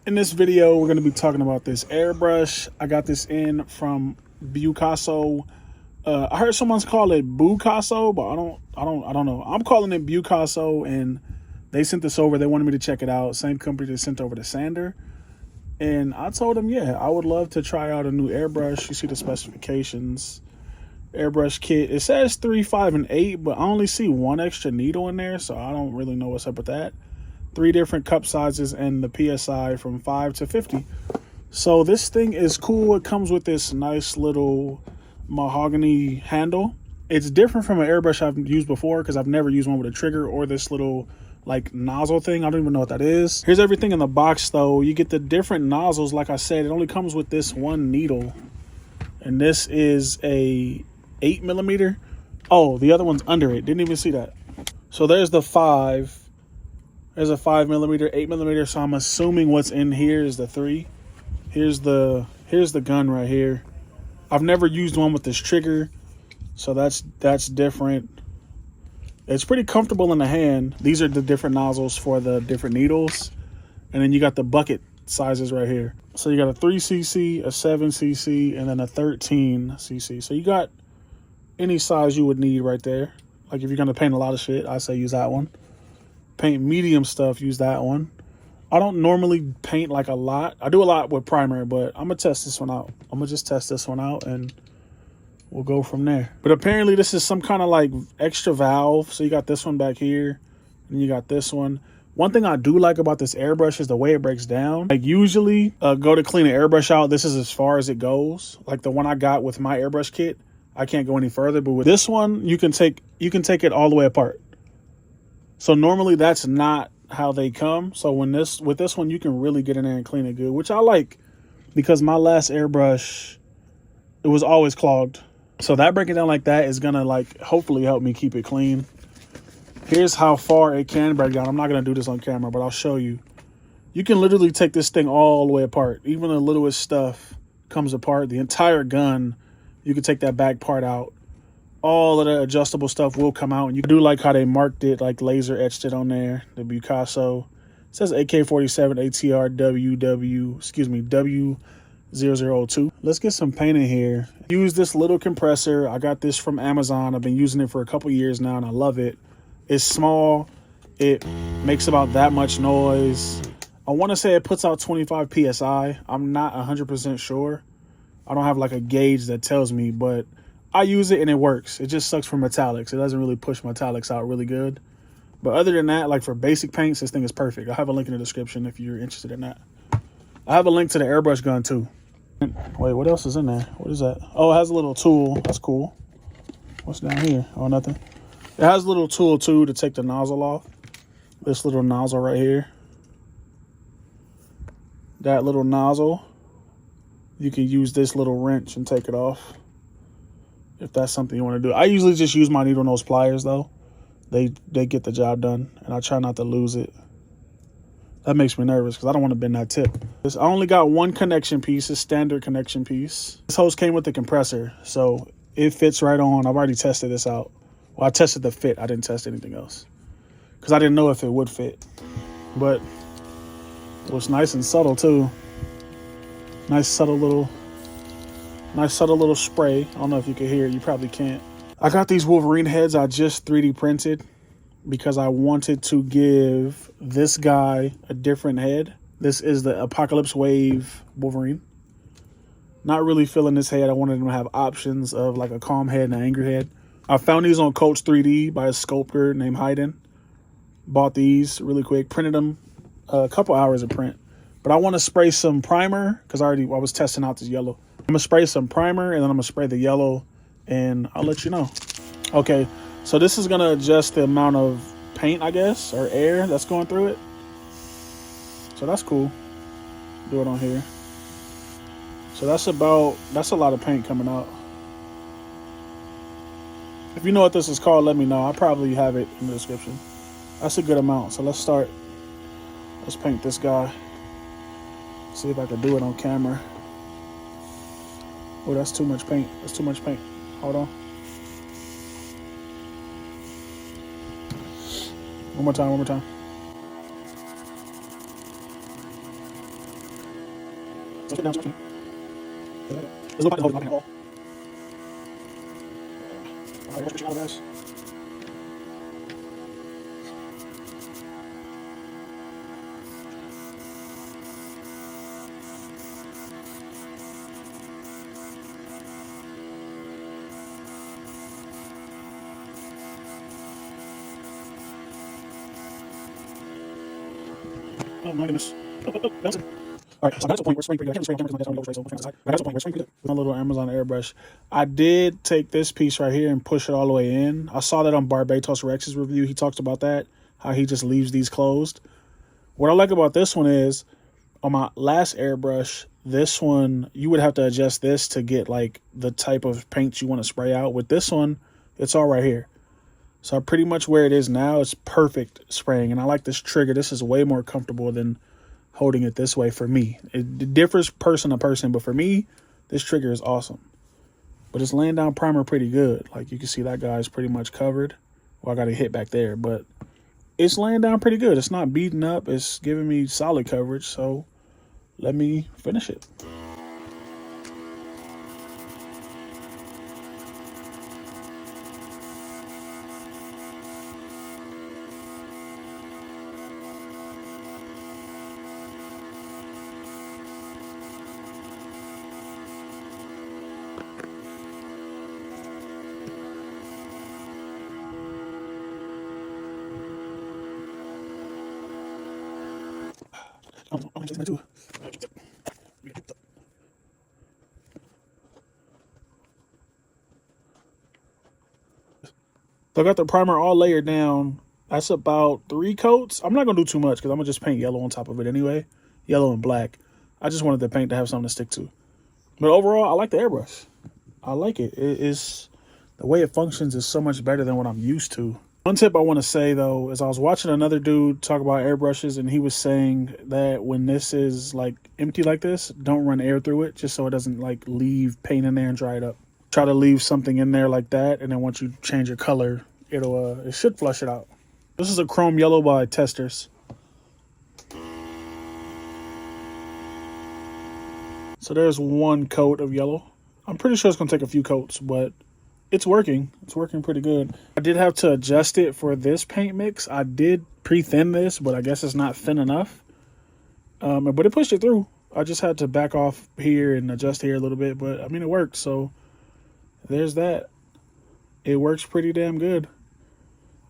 In this video, we're going to be talking about this airbrush. I got this in from Bucasso. I heard someone's call it Bucasso, but I don't know. I'm calling it Bucasso, and they sent this over. They wanted me to check it out. Same company that sent over the sander. And I told them, yeah, I would love to try out a new airbrush. You see the specifications. Airbrush kit. It says 3, 5, and 8, but I only see one extra needle in there, so I don't really know what's up with that. 3 different cup sizes and the PSI from 5 to 50. So this thing is cool. It comes with this nice little mahogany handle. It's different from an airbrush I've used before because I've never used one with a trigger or this little like nozzle thing. I don't even know what that is. Here's everything in the box though. You get the different nozzles. Like I said, it only comes with this one needle. And this is a 8mm. Oh, the other one's under it. Didn't even see that. So there's the 5. There's a 5mm, 8mm. So I'm assuming what's in here is the 3. Here's the gun right here. I've never used one with this trigger, so that's different. It's pretty comfortable in the hand. These are the different nozzles for the different needles. And then you got the bucket sizes right here. So you got a 3cc, a 7cc, and then a 13cc. So you got any size you would need right there. Like if you're gonna paint a lot of shit, I say use that one. Paint medium stuff, use that one. I don't normally paint like a lot. I do a lot with primer, but I'm gonna test this one out. I'm gonna just test this one out and we'll go from there. But apparently this is some kind of like extra valve. So you got this one back here and you got this one. One thing I do like about this airbrush is the way it breaks down. Like usually go to clean an airbrush out, this is as far as it goes. Like the one I got with my airbrush kit, I can't go any further. But with this one, you can take it all the way apart. So normally that's not how they come. So with this one, you can really get in there and clean it good, which I like because my last airbrush, it was always clogged. So that breaking down like that is gonna like hopefully help me keep it clean. Here's how far it can break down. I'm not gonna do this on camera, but I'll show you. You can literally take this thing all the way apart. Even the littlest stuff comes apart. The entire gun, you can take that back part out. All of the adjustable stuff will come out, and you do like how they marked it, like laser etched it on there. The Bucasso. It says AK-47 ATR W002. Let's get some paint in here. Use this little compressor. I got this from Amazon. I've been using it for a couple years now, and I love it. It's small. It makes about that much noise. I want to say it puts out 25 PSI. I'm not 100% sure. I don't have like a gauge that tells me, but I use it and it works. It just sucks for metallics. It doesn't really push metallics out really good. But other than that, like for basic paints, this thing is perfect. I have a link in the description if you're interested in that. I have a link to the airbrush gun too. Wait, what else is in there? What is that? Oh, it has a little tool. That's cool. What's down here? Oh, nothing. It has a little tool too to take the nozzle off. This little nozzle right here. That little nozzle. You can use this little wrench and take it off, if that's something you want to do. I usually just use my needle nose pliers though. They get the job done, and I try not to lose it. That makes me nervous because I don't want to bend that tip. I only got one connection piece, a standard connection piece. This hose came with the compressor, so it fits right on. I've already tested this out. Well, I tested the fit. I didn't test anything else because I didn't know if it would fit. But it was nice and subtle too. Nice subtle little spray. I don't know if you can hear it. You probably can't. I got these Wolverine heads I just 3D printed because I wanted to give this guy a different head. This is the Apocalypse Wave Wolverine. Not really feeling this head. I wanted him to have options of like a calm head and an angry head. I found these on Coach 3D by a sculptor named Hayden. Bought these really quick. Printed them a couple hours of print. But I want to spray some primer because I was testing out this yellow. I'm going to spray some primer and then I'm going to spray the yellow and I'll let you know. Okay, so this is going to adjust the amount of paint, I guess, or air that's going through it. So that's cool. Do it on here. So that's a lot of paint coming out. If you know what this is called, let me know. I'll probably have it in the description. That's a good amount. So let's paint this guy. See if I can do it on camera. Oh, that's too much paint. That's too much paint. Hold on. One more time. So let's get down to it. There's no point in holding it all. All right, what's your guys? Oh my goodness. That's it. All right, so I got to a point where spring pretty good. I can't spray on camera because my camera's always so I got to a point where spring pretty good. My little Amazon airbrush. I did take this piece right here and push it all the way in. I saw that on Barbatos Rex's review. He talks about that, how he just leaves these closed. What I like about this one is, on my last airbrush, this one, you would have to adjust this to get like the type of paint you want to spray out. With this one, it's all right here. So pretty much where it is now, it's perfect spraying. And I like this trigger. This is way more comfortable than holding it this way for me. It differs person to person, but for me, this trigger is awesome. But it's laying down primer pretty good. Like you can see that guy's pretty much covered. Well, I got a hit back there, but it's laying down pretty good. It's not beating up. It's giving me solid coverage. So let me finish it. I'm just gonna do it. So I got the primer all layered down. That's about 3 coats. I'm not going to do too much because I'm going to just paint yellow on top of it anyway. Yellow and black. I just wanted the paint to have something to stick to. But overall, I like the airbrush. I like it. The way it functions is so much better than what I'm used to. One tip I want to say, though, is I was watching another dude talk about airbrushes, and he was saying that when this is like empty like this, don't run air through it just so it doesn't like leave paint in there and dry it up. Try to leave something in there like that, and then once you change your color, it should flush it out. This is a chrome yellow by Testers. So there's 1 coat of yellow. I'm pretty sure it's gonna take a few coats, but it's working. It's working pretty good. I did have to adjust it for this paint mix. I did pre-thin this, but I guess it's not thin enough. But it pushed it through. I just had to back off here and adjust here a little bit, but I mean, it worked. So there's that. It works pretty damn good.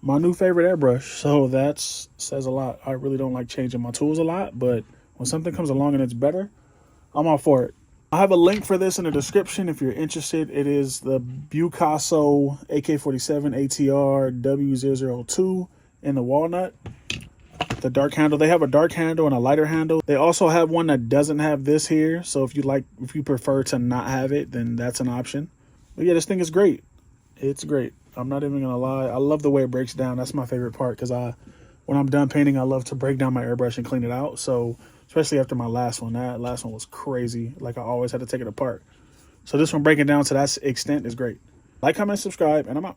My new favorite airbrush. So that says a lot. I really don't like changing my tools a lot, but when something comes along and it's better, I'm all for it. I have a link for this in the description if you're interested. It is the Bucasso AK-47 ATR W002 in the walnut. The dark handle. They have a dark handle and a lighter handle. They also have one that doesn't have this here. So if you prefer to not have it, then that's an option. But yeah, this thing is great. It's great. I'm not even gonna lie. I love the way it breaks down. That's my favorite part because when I'm done painting, I love to break down my airbrush and clean it out. So especially after my last one. That last one was crazy. Like I always had to take it apart. So this one breaking down to that extent is great. Like, comment, subscribe, and I'm out.